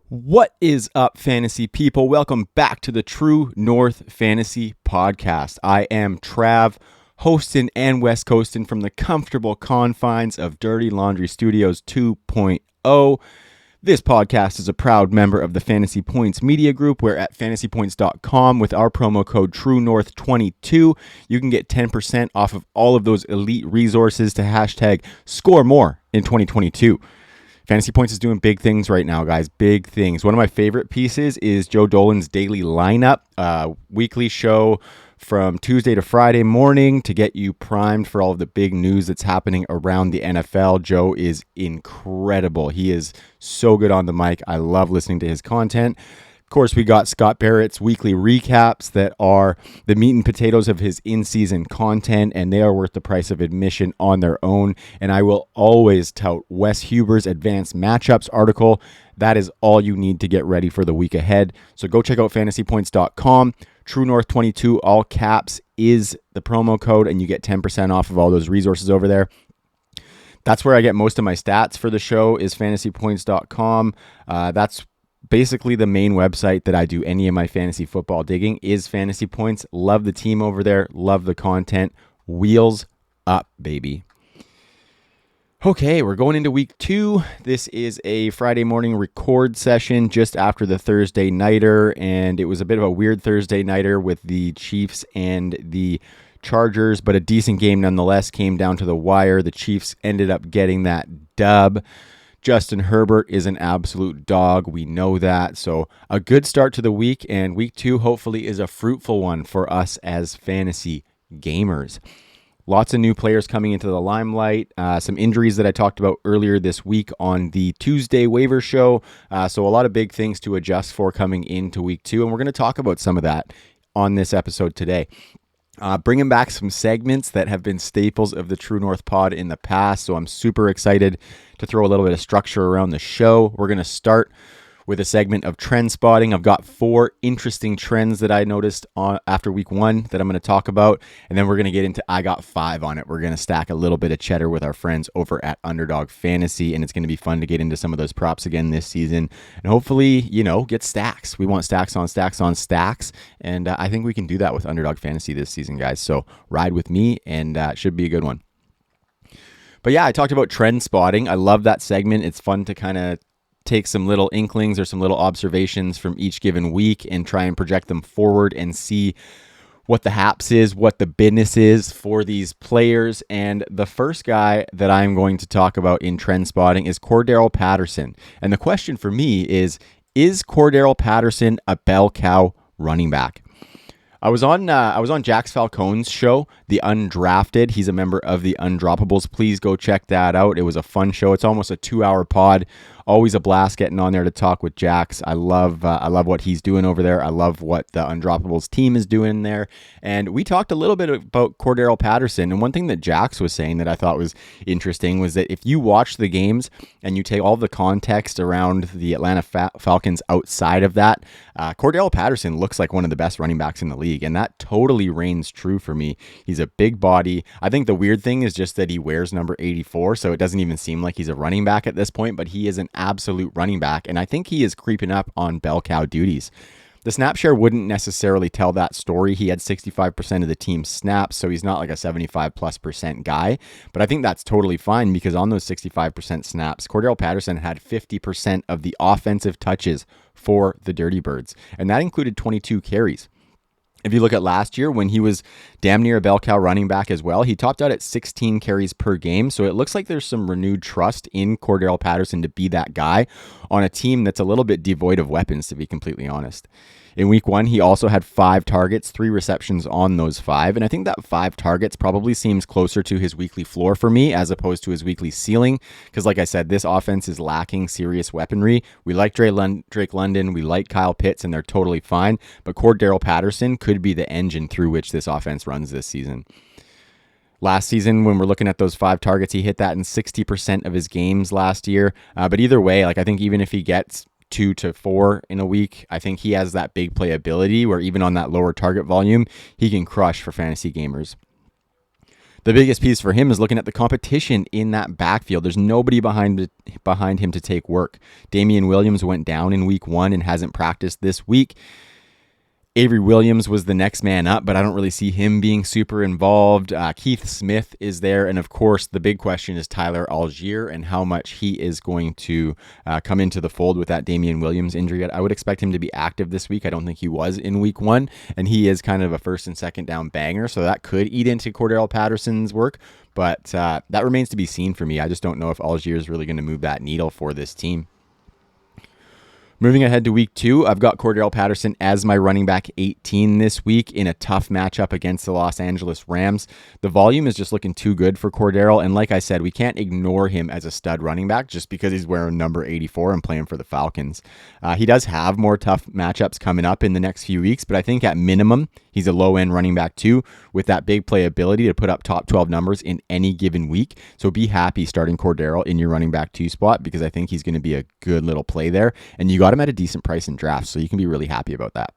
What is up, fantasy people? Welcome back to the True North Fantasy Podcast. I am Trav, hosting and West Coasting from the comfortable confines of Dirty Laundry Studios 2.0. This podcast is a proud member of the Fantasy Points Media Group. We're at fantasypoints.com with our promo code TrueNorth22. You can get 10% off of all of those elite resources to hashtag score more in 2022. Fantasy Points is doing big things right now, guys. Big things. One of my favorite pieces is Joe Dolan's Daily Lineup, weekly show from Tuesday to Friday morning to get you primed for all of the big news that's happening around the NFL. Joe is incredible. He is so good on the mic. I love listening to his content. Of course, we got Scott Barrett's weekly recaps that are the meat and potatoes of his in-season content, and they are worth the price of admission on their own. And I will always tout Wes Huber's Advanced Matchups article. That is all you need to get ready for the week ahead. So go check out fantasypoints.com. TrueNorth22, all caps, is the promo code, and you get 10% off of all those resources over there. That's where I get most of my stats for the show, is fantasypoints.com. That's basically the main website that I do any of my fantasy football digging, is Fantasy Points. Love the team over there. Love the content. Wheels up, baby. Okay, we're going into week 2. This is a Friday morning record session just after the Thursday nighter, and it was a bit of a weird Thursday nighter with the Chiefs and the Chargers, but a decent game nonetheless. Came down to the wire. The Chiefs ended up getting that dub. Justin Herbert is an absolute dog. We know that. So a good start to the week, and week 2 hopefully is a fruitful one for us as fantasy gamers. Lots of new players coming into the limelight. Some injuries that I talked about earlier this week on the Tuesday waiver show. So a lot of big things to adjust for coming into week 2, and we're going to talk about some of that on this episode today. Bringing back some segments that have been staples of the True North pod in the past, so I'm super excited to throw a little bit of structure around the show. We're going to start with a segment of trend spotting. I've got 4 interesting trends that I noticed after week 1 that I'm going to talk about, and then we're going to get into I got 5 on it. We're going to stack a little bit of cheddar with our friends over at Underdog Fantasy, and it's going to be fun to get into some of those props again this season, and hopefully, get stacks. We want stacks on stacks on stacks, and I think we can do that with Underdog Fantasy this season, guys. So ride with me, and it should be a good one. But yeah, I talked about trend spotting. I love that segment. It's fun to kind of take some little inklings or some little observations from each given week and try and project them forward and see what the haps is, what the business is for these players. And the first guy that I'm going to talk about in trend spotting is Cordarrelle Patterson. And the question for me is Cordarrelle Patterson a bell cow running back? I was on Jax Falcone's show, The Undrafted. He's a member of the Undroppables. Please go check that out. It was a fun show. It's almost a 2-hour pod. Always a blast getting on there to talk with Jax. I love what he's doing over there. I love what the Undroppables team is doing there. And we talked a little bit about Cordarrelle Patterson. And one thing that Jax was saying that I thought was interesting was that if you watch the games and you take all the context around the Atlanta Falcons outside of that, Cordarrelle Patterson looks like one of the best running backs in the league. And that totally reigns true for me. He's a big body. I think the weird thing is just that he wears number 84, so it doesn't even seem like he's a running back at this point, but he is an absolute running back, and I think he is creeping up on bell cow duties. The snap share wouldn't necessarily tell that story. He had 65% of the team's snaps, so he's not like a 75+% guy, but I think that's totally fine because on those 65% snaps, Cordarrelle Patterson had 50% of the offensive touches for the Dirty Birds, and that included 22 carries. If you look at last year when he was damn near a bell cow running back as well, he topped out at 16 carries per game. So it looks like there's some renewed trust in Cordarrelle Patterson to be that guy on a team that's a little bit devoid of weapons, to be completely honest. In week 1, he also had 5 targets, 3 receptions on those 5. And I think that 5 targets probably seems closer to his weekly floor for me as opposed to his weekly ceiling. Because like I said, this offense is lacking serious weaponry. We like Drake London. We like Kyle Pitts, and they're totally fine. But Cordarrelle Patterson could be the engine through which this offense runs this season. Last season, when we're looking at those 5 targets, he hit that in 60% of his games last year. But either way, like I think even if he gets 2 to 4 in a week, I think he has that big play ability where even on that lower target volume, he can crush for fantasy gamers. The biggest piece for him is looking at the competition in that backfield. There's nobody behind him to take work. Damian Williams went down in week 1 and hasn't practiced this week. Avery Williams was the next man up, but I don't really see him being super involved. Keith Smith is there. And of course, the big question is Tyler Algier and how much he is going to come into the fold with that Damian Williams injury. I would expect him to be active this week. I don't think he was in week 1, and he is kind of a first and second down banger. So that could eat into Cordarrelle Patterson's work, but that remains to be seen for me. I just don't know if Algier is really going to move that needle for this team. Moving ahead to week 2, I've got Cordarrelle Patterson as my running back 18 this week in a tough matchup against the Los Angeles Rams. The volume is just looking too good for Cordarrelle, and like I said, we can't ignore him as a stud running back just because he's wearing number 84 and playing for the Falcons. He does have more tough matchups coming up in the next few weeks, but I think at minimum, he's a low-end running back too with that big play ability to put up top 12 numbers in any given week. So be happy starting Cordarrelle in your running back 2 spot because I think he's going to be a good little play there, and you got him at a decent price in drafts, so you can be really happy about that.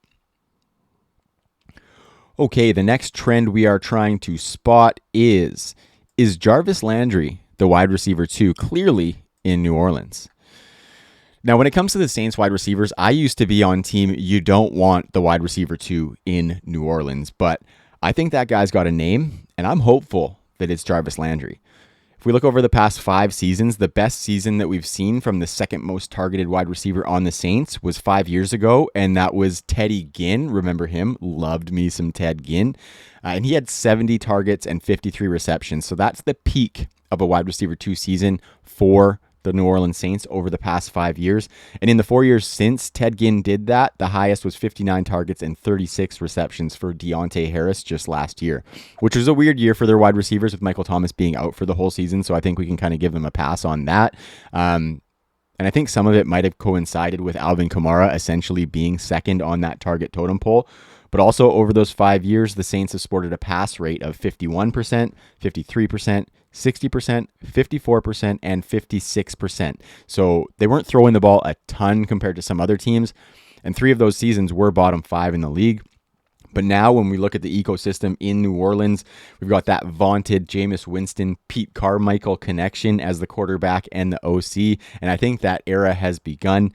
Okay, the next trend we are trying to spot is Jarvis Landry, the wide receiver 2, clearly in New Orleans? Now, when it comes to the Saints wide receivers, I used to be on team you don't want the wide receiver 2 in New Orleans, but I think that guy's got a name, and I'm hopeful that it's Jarvis Landry. If we look over the past 5 seasons, the best season that we've seen from the second most targeted wide receiver on the Saints was 5 years ago, and that was Teddy Ginn. Remember him? Loved me some Ted Ginn. And he had 70 targets and 53 receptions. So that's the peak of a wide receiver 2 season for the New Orleans Saints over the past 5 years. And in the 4 years since Ted Ginn did that, the highest was 59 targets and 36 receptions for Deontay Harris just last year, which was a weird year for their wide receivers with Michael Thomas being out for the whole season. So I think we can kind of give them a pass on that. And I think some of it might have coincided with Alvin Kamara essentially being second on that target totem pole. But also over those 5 years, the Saints have sported a pass rate of 51%, 53%, 60%, 54%, and 56%. So they weren't throwing the ball a ton compared to some other teams. And 3 of those seasons were bottom 5 in the league. But now when we look at the ecosystem in New Orleans, we've got that vaunted Jameis Winston, Pete Carmichael connection as the quarterback and the OC. And I think that era has begun.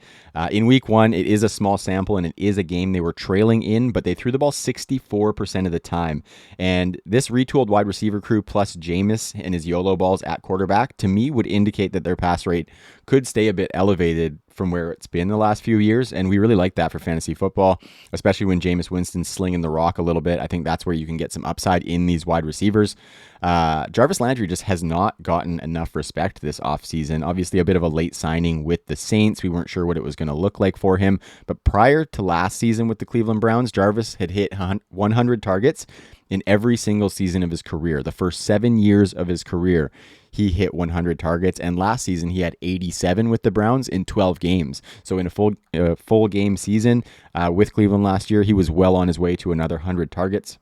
In week 1, it is a small sample and it is a game they were trailing in, but they threw the ball 64% of the time. And this retooled wide receiver crew plus Jameis and his YOLO balls at quarterback, to me, would indicate that their pass rate could stay a bit elevated from where it's been the last few years. And we really like that for fantasy football, especially when Jameis Winston's slinging the rock a little bit. I think that's where you can get some upside in these wide receivers. Jarvis Landry just has not gotten enough respect this offseason. Obviously a bit of a late signing with the Saints. We weren't sure what it was going to look like for him. But prior to last season with the Cleveland Browns, Jarvis had hit 100 targets in every single season of his career. The first 7 years of his career, he hit 100 targets, and last season he had 87 with the Browns in 12 games. So in a full game season with Cleveland last year, he was well on his way to another 100 targets.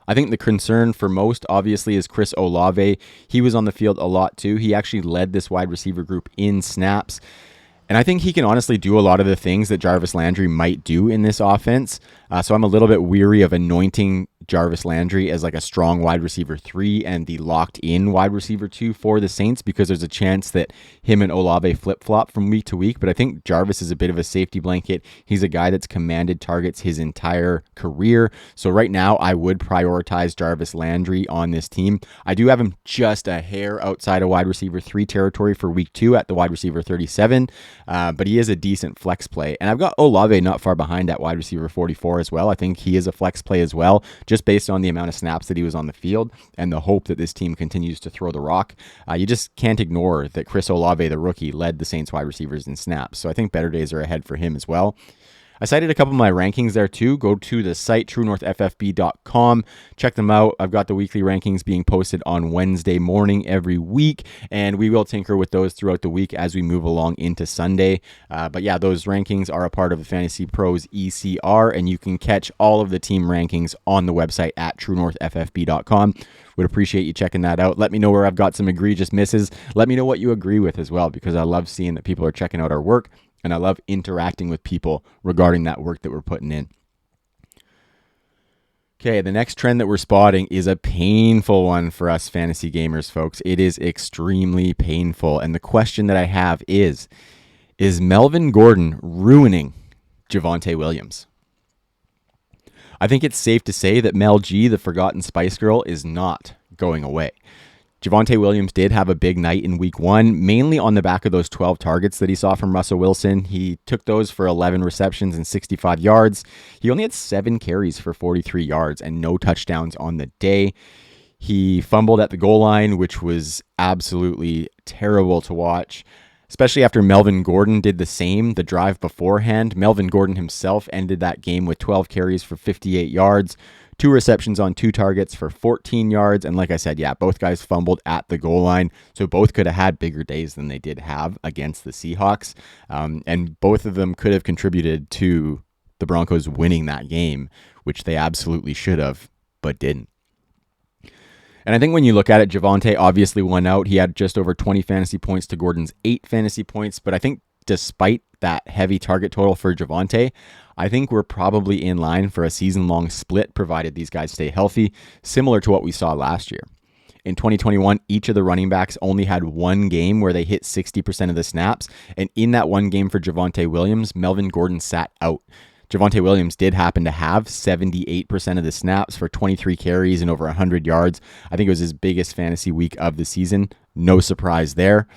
I think the concern for most, obviously, is Chris Olave. He was on the field a lot too. He actually led this wide receiver group in snaps. And I think he can honestly do a lot of the things that Jarvis Landry might do in this offense. So I'm a little bit weary of anointing Jarvis Landry as like a strong wide receiver 3 and the locked in wide receiver 2 for the Saints, because there's a chance that him and Olave flip-flop from week to week. But I think Jarvis is a bit of a safety blanket. He's a guy that's commanded targets his entire career. So right now I would prioritize Jarvis Landry on this team. I do have him just a hair outside of wide receiver 3 territory for week 2 at the wide receiver 37. But he is a decent flex play. And I've got Olave not far behind at wide receiver 44 as well. I think he is a flex play as well, just based on the amount of snaps that he was on the field and the hope that this team continues to throw the rock. You just can't ignore that Chris Olave, the rookie, led the Saints wide receivers in snaps. So I think better days are ahead for him as well. I cited a couple of my rankings there too. Go to the site, truenorthffb.com. Check them out. I've got the weekly rankings being posted on Wednesday morning every week, and we will tinker with those throughout the week as we move along into Sunday. But yeah, those rankings are a part of the Fantasy Pros ECR, and you can catch all of the team rankings on the website at truenorthffb.com. Would appreciate you checking that out. Let me know where I've got some egregious misses. Let me know what you agree with as well, because I love seeing that people are checking out our work, and I love interacting with people regarding that work that we're putting in. Okay, the next trend that we're spotting is a painful one for us fantasy gamers, folks. It is extremely painful. And the question that I have is Melvin Gordon ruining Javonte Williams? I think it's safe to say that Mel G, the forgotten Spice Girl, is not going away. Javonte Williams did have a big night in week 1, mainly on the back of those 12 targets that he saw from Russell Wilson. He took those for 11 receptions and 65 yards. He only had 7 carries for 43 yards and no touchdowns on the day. He fumbled at the goal line, which was absolutely terrible to watch, especially after Melvin Gordon did the same the drive beforehand. Melvin Gordon himself ended that game with 12 carries for 58 yards. 2 receptions on 2 targets for 14 yards. And like I said, yeah, both guys fumbled at the goal line. So both could have had bigger days than they did have against the Seahawks. And both of them could have contributed to the Broncos winning that game, which they absolutely should have, but didn't. And I think when you look at it, Javonte obviously won out. He had just over 20 fantasy points to Gordon's 8 fantasy points. But I think despite that heavy target total for Javonte, I think we're probably in line for a season-long split, provided these guys stay healthy, similar to what we saw last year. In 2021, each of the running backs only had one game where they hit 60% of the snaps. And in that one game for Javonte Williams, Melvin Gordon sat out. Javonte Williams did happen to have 78% of the snaps for 23 carries and over 100 yards. I think it was his biggest fantasy week of the season. No surprise there.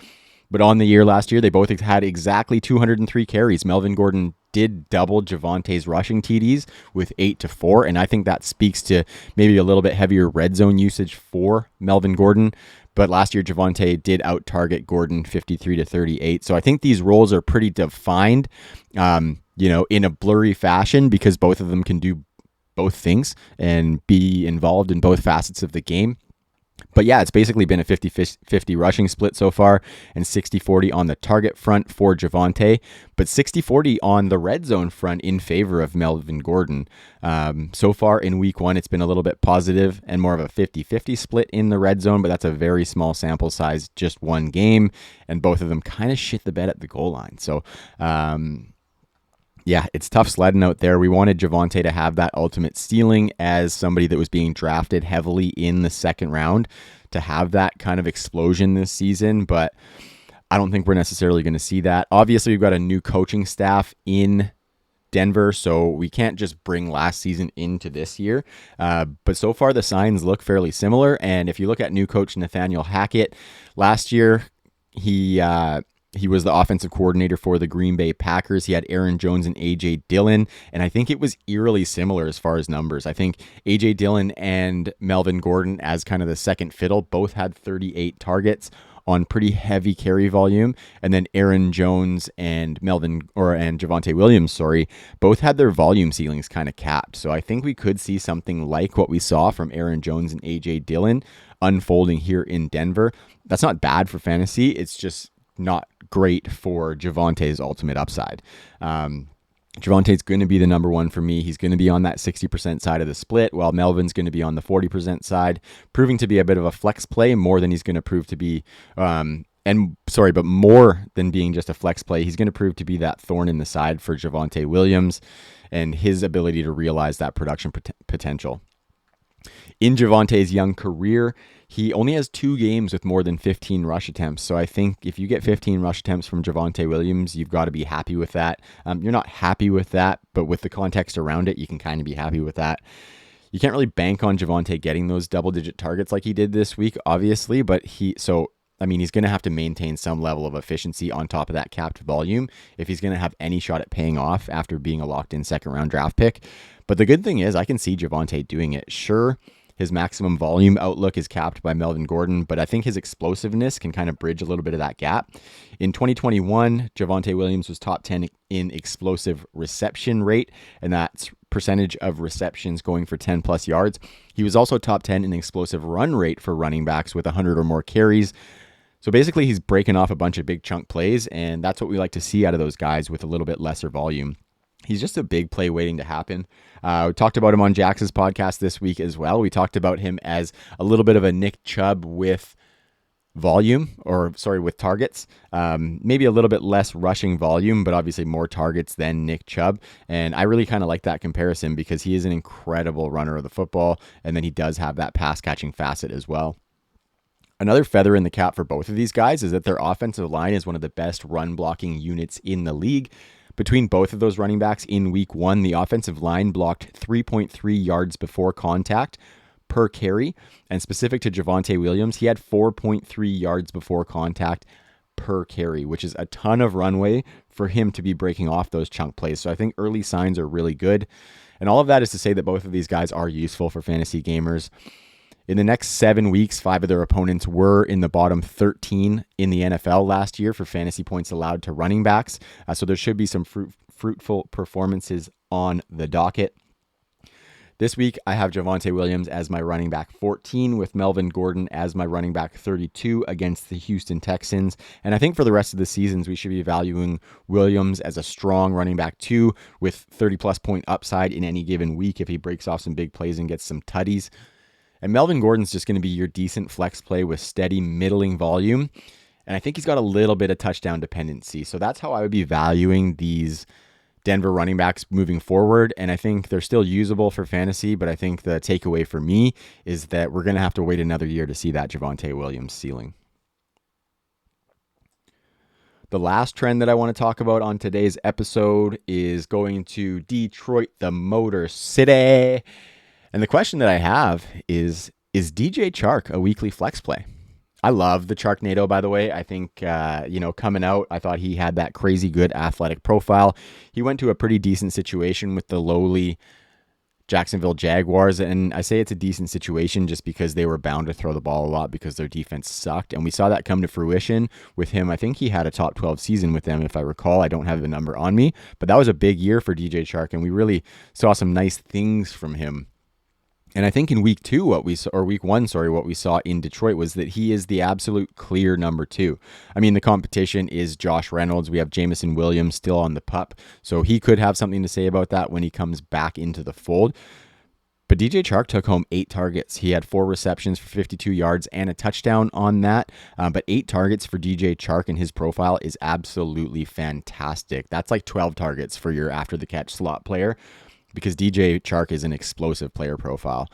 But on the year last year, they both had exactly 203 carries. Melvin Gordon did double Javonte's rushing TDs with 8 to 4, and I think that speaks to maybe a little bit heavier red zone usage for Melvin Gordon. But last year, Javonte did out-target Gordon 53 to 38. So I think these roles are pretty defined, in a blurry fashion, because both of them can do both things and be involved in both facets of the game. But yeah, it's basically been a 50-50 rushing split so far, and 60-40 on the target front for Javonte, but 60-40 on the red zone front in favor of Melvin Gordon. So far in week 1, it's been a little bit positive and more of a 50-50 split in the red zone, but that's a very small sample size, just one game, and both of them kind of shit the bed at the goal line. So, yeah, it's tough sledding out there. We wanted Javonte to have that ultimate ceiling as somebody that was being drafted heavily in the second round, to have that kind of explosion this season, but I don't think we're necessarily going to see that. Obviously, we've got a new coaching staff in Denver, so we can't just bring last season into this year. But so far, the signs look fairly similar, and if you look at new coach Nathaniel Hackett, last year, he was the offensive coordinator for the Green Bay Packers. He had Aaron Jones and A.J. Dillon, and I think it was eerily similar as far as numbers. I think A.J. Dillon and Melvin Gordon, as kind of the second fiddle, both had 38 targets on pretty heavy carry volume, and then Aaron Jones and Javonte Williams, both had their volume ceilings kind of capped. So I think we could see something like what we saw from Aaron Jones and A.J. Dillon unfolding here in Denver. That's not bad for fantasy. It's just not great for Javonte's ultimate upside. Javonte's going to be the number one for me. He's going to be on that 60% side of the split, while Melvin's going to be on the 40% side, proving to be a bit of a flex play more than he's going to prove to be, but more than being just a flex play. He's going to prove to be that thorn in the side for Javonte Williams and his ability to realize that production potential. In Javonte's young career, he only has 2 games with more than 15 rush attempts. So I think if you get 15 rush attempts from Javonte Williams, you've got to be happy with that. You're not happy with that, but with the context around it, you can kind of be happy with that. You can't really bank on Javonte getting those double-digit targets like he did this week, obviously, but he's going to have to maintain some level of efficiency on top of that capped volume if he's going to have any shot at paying off after being a locked-in second-round draft pick. But the good thing is I can see Javonte doing it. Sure, His maximum volume outlook is capped by Melvin Gordon, but I think his explosiveness can kind of bridge a little bit of that gap. In 2021, Javonte Williams was top 10 in explosive reception rate, and that's percentage of receptions going for 10 plus yards. He was also top 10 in explosive run rate for running backs with 100 or more carries. So basically, he's breaking off a bunch of big chunk plays, and that's what we like to see out of those guys with a little bit lesser volume. He's just a big play waiting to happen. We talked about him on Jax's podcast this week as well. We talked about him as a little bit of a Nick Chubb with with targets. Maybe a little bit less rushing volume, but obviously more targets than Nick Chubb. And I really kind of like that comparison because he is an incredible runner of the football, and then he does have that pass catching facet as well. Another feather in the cap for both of these guys is that their offensive line is one of the best run blocking units in the league. Between both of those running backs in week 1, the offensive line blocked 3.3 yards before contact per carry. And specific to Javonte Williams, he had 4.3 yards before contact per carry, which is a ton of runway for him to be breaking off those chunk plays. So I think early signs are really good. And all of that is to say that both of these guys are useful for fantasy gamers. In the next 7 weeks, 5 of their opponents were in the bottom 13 in the NFL last year for fantasy points allowed to running backs. So there should be some fruitful performances on the docket. This week, I have Javonte Williams as my running back 14 with Melvin Gordon as my running back 32 against the Houston Texans. And I think for the rest of the seasons, we should be valuing Williams as a strong running back 2 with 30-plus point upside in any given week if he breaks off some big plays and gets some tutties. And Melvin Gordon's just going to be your decent flex play with steady middling volume. And I think he's got a little bit of touchdown dependency. So that's how I would be valuing these Denver running backs moving forward. And I think they're still usable for fantasy, but I think the takeaway for me is that we're going to have to wait another year to see that Javonte Williams ceiling. The last trend that I want to talk about on today's episode is going to Detroit, the Motor City. And the question that I have is DJ Chark a weekly flex play? I love the Charknado, by the way. I think, coming out, I thought he had that crazy good athletic profile. He went to a pretty decent situation with the lowly Jacksonville Jaguars. And I say it's a decent situation just because they were bound to throw the ball a lot because their defense sucked. And we saw that come to fruition with him. I think he had a top 12 season with them, if I recall. I don't have the number on me, but that was a big year for DJ Chark. And we really saw some nice things from him. And I think in week 1, what we saw in Detroit was that he is the absolute clear number 2. I mean, the competition is Josh Reynolds. We have Jameson Williams still on the pup, so he could have something to say about that when he comes back into the fold. But DJ Chark took home 8 targets. He had 4 receptions for 52 yards and a touchdown on that. But 8 targets for DJ Chark in his profile is absolutely fantastic. That's like 12 targets for your after the catch slot player, because DJ Chark is an explosive player profile.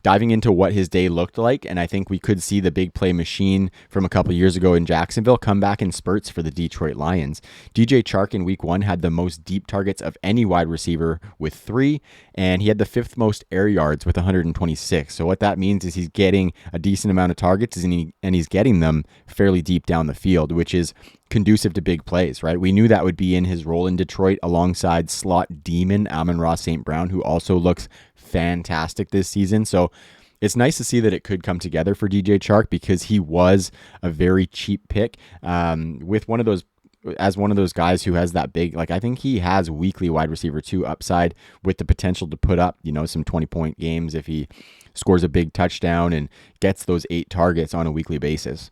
Diving into what his day looked like, and I think we could see the big play machine from a couple years ago in Jacksonville come back in spurts for the Detroit Lions. DJ Chark in week 1 had the most deep targets of any wide receiver with 3, and he had the 5th most air yards with 126. So what that means is he's getting a decent amount of targets, and he's getting them fairly deep down the field, which is conducive to big plays, right? We knew that would be in his role in Detroit alongside slot demon Amon-Ra St. Brown, who also looks fantastic this season. So it's nice to see that it could come together for DJ Chark because he was a very cheap pick with one of those guys who has that big, I think he has weekly wide receiver 2 upside with the potential to put up, some 20-point games if he scores a big touchdown and gets those 8 targets on a weekly basis.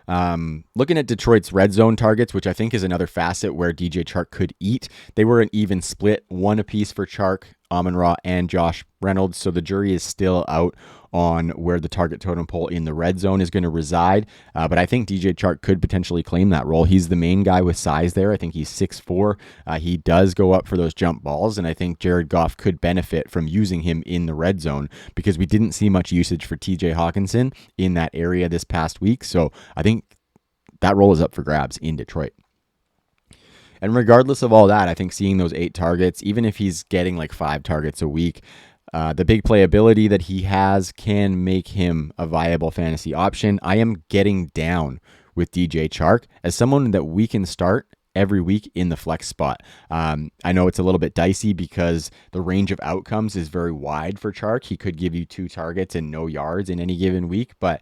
Looking at Detroit's red zone targets, which I think is another facet where DJ Chark could eat, they were an even split, 1 apiece for Chark, Amon-Ra, and Josh Reynolds. So the jury is still out on where the target totem pole in the red zone is going to reside. But I think DJ Chark could potentially claim that role. He's the main guy with size there. I think he's 6'4". He does go up for those jump balls, and I think Jared Goff could benefit from using him in the red zone because we didn't see much usage for TJ Hawkinson in that area this past week. So I think that role is up for grabs in Detroit. And regardless of all that, I think seeing those 8 targets, even if he's getting 5 targets a week, the big playability that he has can make him a viable fantasy option. I am getting down with DJ Chark as someone that we can start every week in the flex spot. I know it's a little bit dicey because the range of outcomes is very wide for Chark. He could give you 2 targets and no yards in any given week, but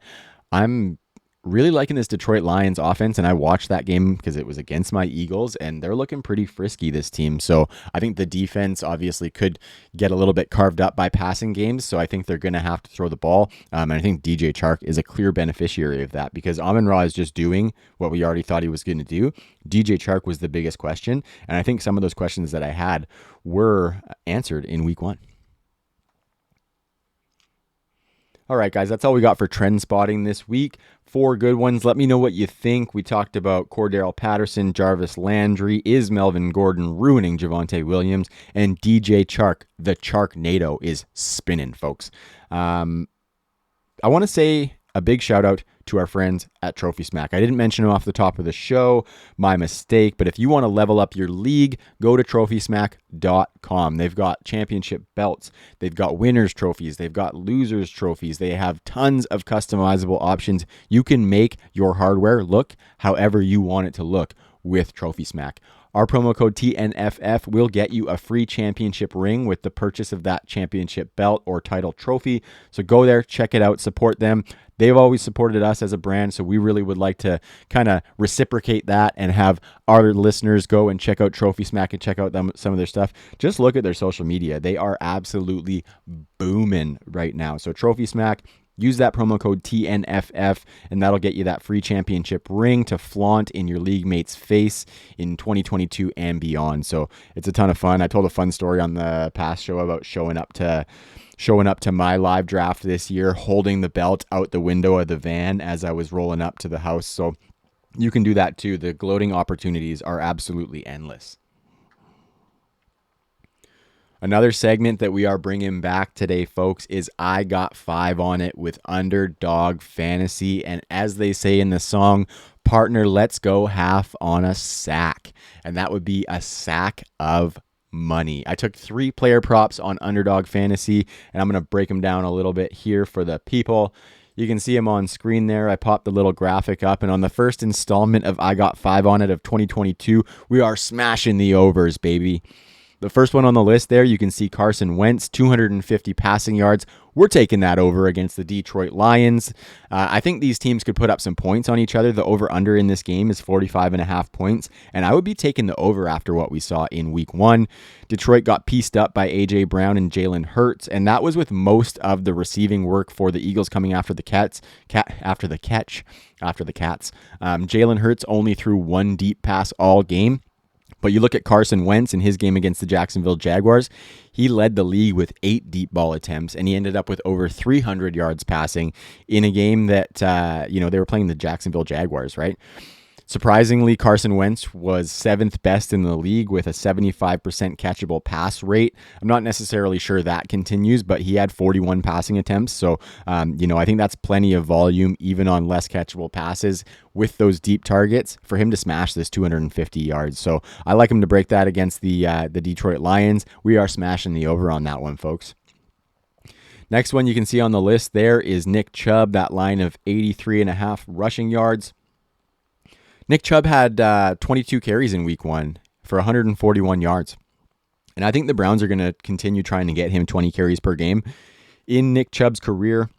I'm really liking this Detroit Lions offense, and I watched that game because it was against my Eagles, and they're looking pretty frisky, this team. So I think the defense obviously could get a little bit carved up by passing games, so I think they're going to have to throw the ball, and I think DJ Chark is a clear beneficiary of that because Amon-Ra is just doing what we already thought he was going to do. DJ Chark was the biggest question, and I think some of those questions that I had were answered in week 1. All right, guys, that's all we got for trend spotting this week. 4 good ones. Let me know what you think. We talked about Cordarrelle Patterson, Jarvis Landry. Is Melvin Gordon ruining Javonte Williams? And DJ Chark, the Charknado, is spinning, folks. I want to say a big shout out to our friends at Trophy Smack. I didn't mention them off the top of the show, my mistake, but if you want to level up your league, go to trophysmack.com. They've got championship belts, they've got winners trophies, they've got losers trophies, they have tons of customizable options. You can make your hardware look however you want it to look with Trophy Smack. Our promo code TNFF will get you a free championship ring with the purchase of that championship belt or title trophy. So go there, check it out, support them. They've always supported us as a brand, so we really would like to kind of reciprocate that and have our listeners go and check out Trophy Smack and check out some of their stuff. Just look at their social media. They are absolutely booming right now. So Trophy Smack, use that promo code TNFF, and that'll get you that free championship ring to flaunt in your league mate's face in 2022 and beyond. So it's a ton of fun. I told a fun story on the past show about showing up to my live draft this year, holding the belt out the window of the van as I was rolling up to the house. So you can do that too. The gloating opportunities are absolutely endless. Another segment that we are bringing back today, folks, is I Got 5 on It with Underdog Fantasy. And as they say in the song, partner, let's go half on a sack. And that would be a sack of money. I took 3 player props on Underdog Fantasy, and I'm going to break them down a little bit here for the people. You can see them on screen there. I popped the little graphic up, and on the first installment of I Got 5 on It of 2022, we are smashing the overs, baby. The first one on the list there, you can see Carson Wentz, 250 passing yards. We're taking that over against the Detroit Lions. I think these teams could put up some points on each other. The over-under in this game is 45.5 points, and I would be taking the over after what we saw in week 1. Detroit got pieced up by A.J. Brown and Jalen Hurts, and that was with most of the receiving work for the Eagles coming after the Cats. Jalen Hurts only threw 1 deep pass all game. But you look at Carson Wentz in his game against the Jacksonville Jaguars, he led the league with 8 deep ball attempts, and he ended up with over 300 yards passing in a game that, they were playing the Jacksonville Jaguars, right? Surprisingly, Carson Wentz was 7th best in the league with a 75% catchable pass rate. I'm not necessarily sure that continues, but he had 41 passing attempts. So, I think that's plenty of volume, even on less catchable passes with those deep targets for him to smash this 250 yards. So I like him to break that against the Detroit Lions. We are smashing the over on that one, folks. Next one you can see on the list there is Nick Chubb, that line of 83.5 rushing yards. Nick Chubb had 22 carries in week 1 for 141 yards. And I think the Browns are going to continue trying to get him 20 carries per game. In Nick Chubb's career,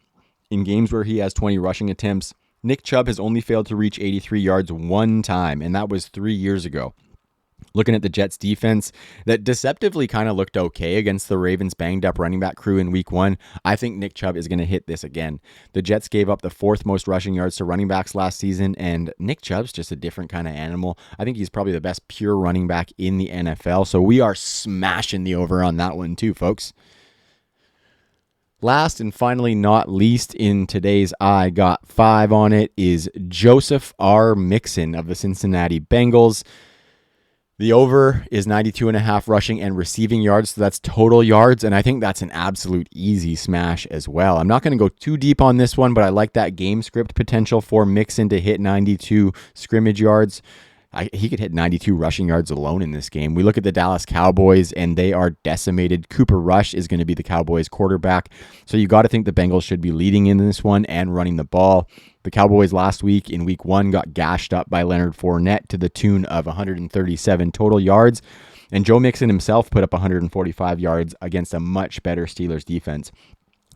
in games where he has 20 rushing attempts, Nick Chubb has only failed to reach 83 yards 1 time, and that was 3 years ago. Looking at the Jets defense, that deceptively kind of looked okay against the Ravens' banged-up running back crew in week 1. I think Nick Chubb is going to hit this again. The Jets gave up the 4th most rushing yards to running backs last season, and Nick Chubb's just a different kind of animal. I think he's probably the best pure running back in the NFL, so we are smashing the over on that one too, folks. Last and finally not least in today's I Got 5 on It is Joseph R. Mixon of the Cincinnati Bengals. The over is 92.5 rushing and receiving yards, so that's total yards, and I think that's an absolute easy smash as well. I'm not going to go too deep on this one, but I like that game script potential for Mixon to hit 92 scrimmage yards. he could hit 92 rushing yards alone in this game. We look at the Dallas Cowboys, and they are decimated. Cooper Rush is going to be the Cowboys quarterback. So you got to think the Bengals should be leading in this one and running the ball. The Cowboys last week in week 1 got gashed up by Leonard Fournette to the tune of 137 total yards. And Joe Mixon himself put up 145 yards against a much better Steelers defense.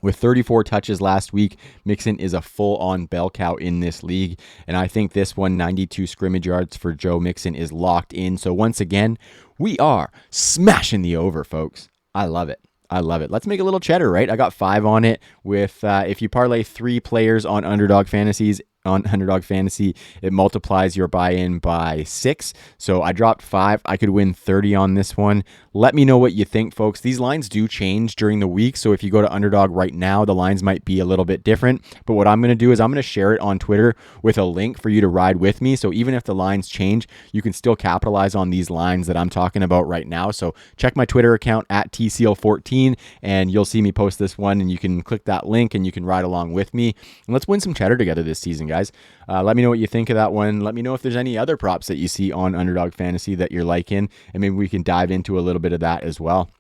With 34 touches last week, Mixon is a full-on bell cow in this league, and I think this 192 scrimmage yards for Joe Mixon is locked in. So once again, we are smashing the over, folks. I love it. I love it. Let's make a little cheddar, right? I got 5 on it with, if you parlay 3 players on Underdog Fantasy, it multiplies your buy-in by 6. So I dropped 5. I could win 30 on this one. Let me know what you think, folks. These lines do change during the week. So if you go to Underdog right now, the lines might be a little bit different. But what I'm going to do is I'm going to share it on Twitter with a link for you to ride with me. So even if the lines change, you can still capitalize on these lines that I'm talking about right now. So check my Twitter account at TCL14 and you'll see me post this one, and you can click that link and you can ride along with me. And let's win some cheddar together this season, guys. Let me know what you think of that one. Let me know if there's any other props that you see on Underdog Fantasy that you're liking, and maybe we can dive into a little bit of that as well.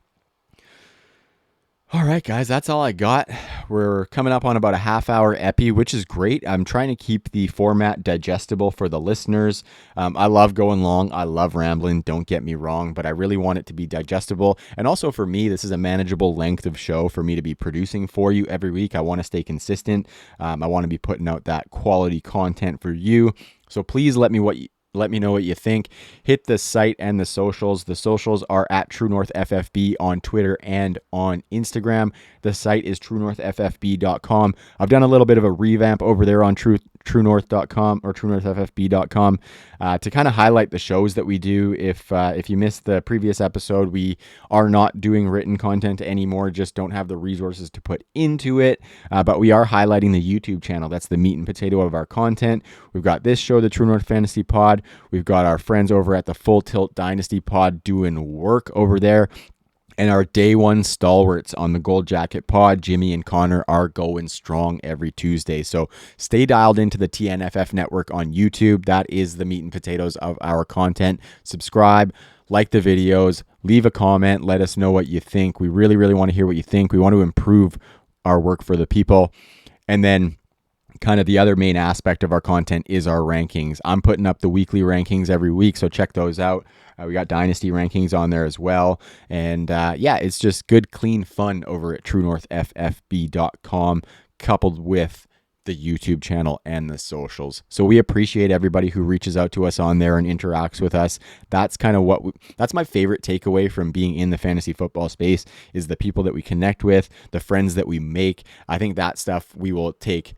All right, guys, that's all I got. We're coming up on about a half-hour epi, which is great. I'm trying to keep the format digestible for the listeners. I love going long. I love rambling. Don't get me wrong, but I really want it to be digestible. And also for me, this is a manageable length of show for me to be producing for you every week. I want to stay consistent. I want to be putting out that quality content for you. So please let me know what you think. Hit the site and the socials. The socials are at True North FFB on Twitter and on Instagram. The site is truenorthffb.com. I've done a little bit of a revamp over there on truenorth.com or truenorthffb.com to kind of highlight the shows that we do. If you missed the previous episode, we are not doing written content anymore, just don't have the resources to put into it. But we are highlighting the YouTube channel. That's the meat and potato of our content. We've got this show, the True North Fantasy Pod. We've got our friends over at the Full Tilt Dynasty Pod doing work over there. And our day one stalwarts on the Gold Jacket Pod, Jimmy and Connor, are going strong every Tuesday. So stay dialed into the TNFF network on YouTube. That is the meat and potatoes of our content. Subscribe, like the videos, leave a comment, let us know what you think. We really, really want to hear what you think. We want to improve our work for the people. And then kind of the other main aspect of our content is our rankings. I'm putting up the weekly rankings every week, so check those out. We got Dynasty rankings on there as well. And it's just good, clean fun over at truenorthffb.com, coupled with the YouTube channel and the socials. So we appreciate everybody who reaches out to us on there and interacts with us. That's kind of that's my favorite takeaway from being in the fantasy football space, is the people that we connect with, the friends that we make. I think that stuff we will take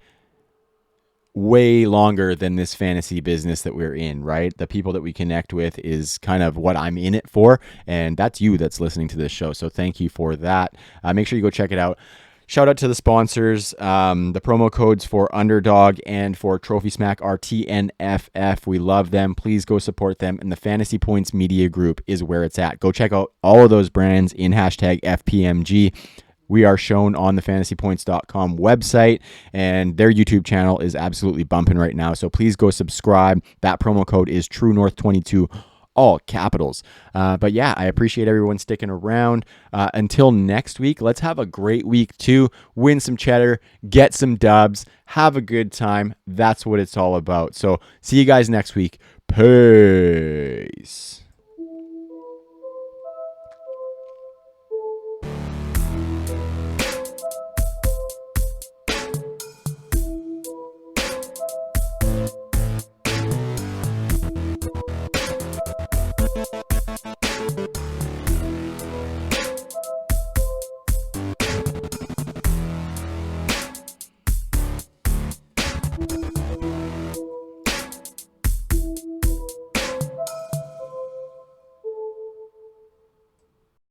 way longer than this fantasy business that we're in, right? The people that we connect with is kind of what I'm in it for, and that's you that's listening to this show. So thank you for that. Make sure you go check it out. Shout out to the sponsors. The promo codes for Underdog and for Trophy Smack are TNFF. We love them. Please go support them. And the Fantasy Points Media Group is where it's at. Go check out all of those brands in hashtag FPMG. We are shown on the fantasypoints.com website, and their YouTube channel is absolutely bumping right now. So please go subscribe. That promo code is TrueNorth22, all capitals. But yeah, I appreciate everyone sticking around. Until next week, let's have a great week too. Win some cheddar, get some dubs, have a good time. That's what it's all about. So see you guys next week. Peace.